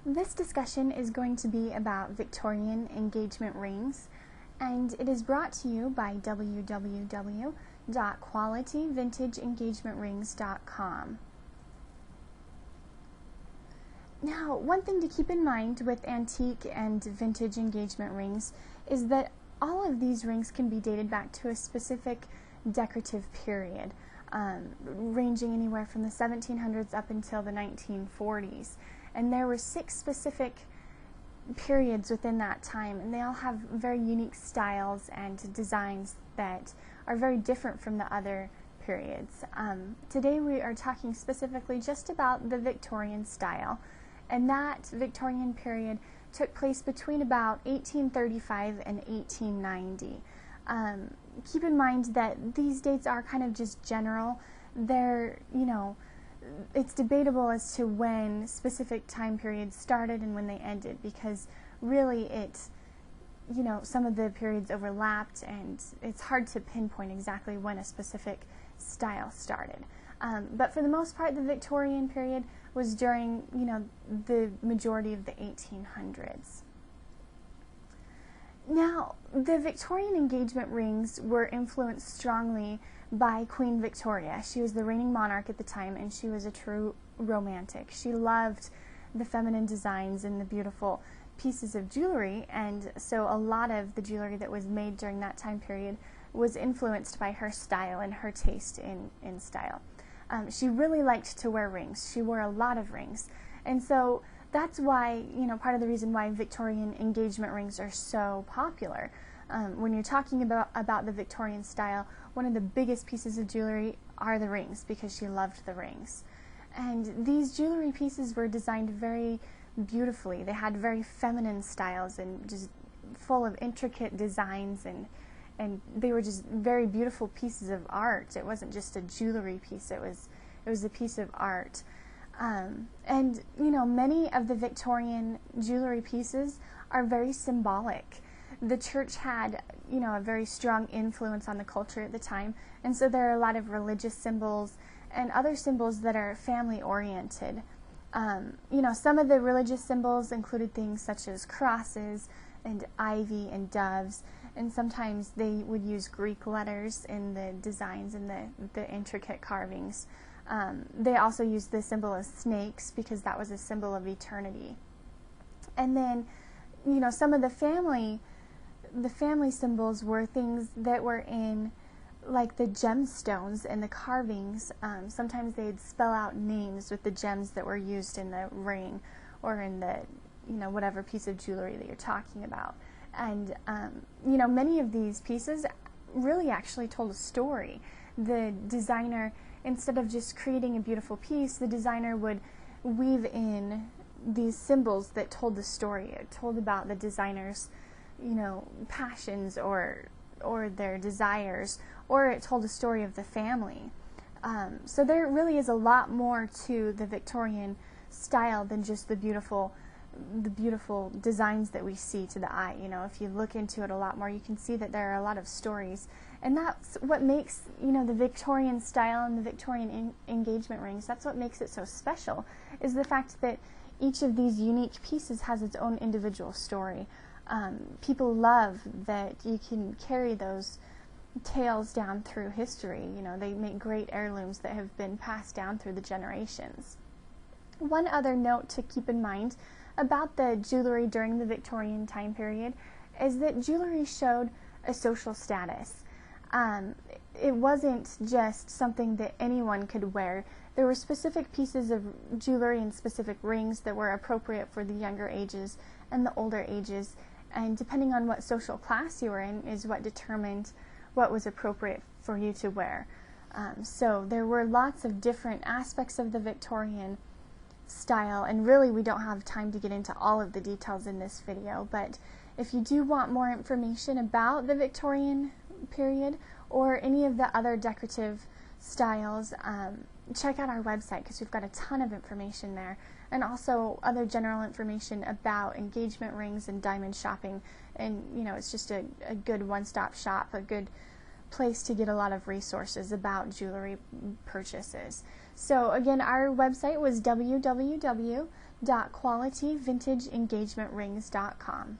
This discussion is going to be about Victorian engagement rings, and it is brought to you by www.qualityvintageengagement.rings.com. Now, one thing to keep in mind with antique and vintage engagement rings is that all of these rings can be dated back to a specific decorative period, ranging anywhere from the 1700s up until the 1940s. And there were 6 specific periods within that time, and they all have very unique styles and designs that are very different from the other periods. Today we are talking specifically just about the Victorian style, and that Victorian period took place between about 1835 and 1890. Keep in mind that these dates are kind of just general. They're, it's debatable as to when specific time periods started and when they ended, because really some of the periods overlapped and it's hard to pinpoint exactly when a specific style started. But for the most part, the Victorian period was during, the majority of the 1800s. Now, the Victorian engagement rings were influenced strongly by Queen Victoria. She was the reigning monarch at the time, and she was a true romantic. She loved the feminine designs and the beautiful pieces of jewelry, and so a lot of the jewelry that was made during that time period was influenced by her style and her taste in style. She really liked to wear rings. She wore a lot of rings, and so that's why, part of the reason why Victorian engagement rings are so popular. When you're talking about the Victorian style, one of the biggest pieces of jewelry are the rings, because she loved the rings. And these jewelry pieces were designed very beautifully. They had very feminine styles and just full of intricate designs, and they were just very beautiful pieces of art. It wasn't just a jewelry piece, it was a piece of art. And many of the Victorian jewelry pieces are very symbolic. The church had, a very strong influence on the culture at the time, and so there are a lot of religious symbols and other symbols that are family-oriented. Some of the religious symbols included things such as crosses and ivy and doves, and sometimes they would use Greek letters in the designs and the intricate carvings. They also used the symbol of snakes because that was a symbol of eternity. And then, some of the family symbols were things that were in, like the gemstones and the carvings. Sometimes they'd spell out names with the gems that were used in the ring or in the, whatever piece of jewelry that you're talking about. And, many of these pieces really actually told a story. The designer, instead of just creating a beautiful piece, the designer would weave in these symbols that told the story. It told about the designer's, passions or their desires, or it told a story of the family. So there really is a lot more to the Victorian style than just the beautiful designs that we see to the eye. If you look into it a lot more, you can see that there are a lot of stories, and that's what makes the Victorian style and the Victorian engagement rings, that's what makes it so special, is the fact that each of these unique pieces has its own individual story. People love that you can carry those tales down through history. They make great heirlooms that have been passed down through the generations. One other note to keep in mind about the jewelry during the Victorian time period is that jewelry showed a social status. It wasn't just something that anyone could wear. There were specific pieces of jewelry and specific rings that were appropriate for the younger ages and the older ages, and depending on what social class you were in is what determined what was appropriate for you to wear. So there were lots of different aspects of the Victorian style, and really we don't have time to get into all of the details in this video, but if you do want more information about the Victorian period or any of the other decorative styles, check out our website, because we've got a ton of information there, and also other general information about engagement rings and diamond shopping. And it's just a good one-stop shop, a good place to get a lot of resources about jewelry purchases. So again, our website was www.qualityvintageengagement.rings.com.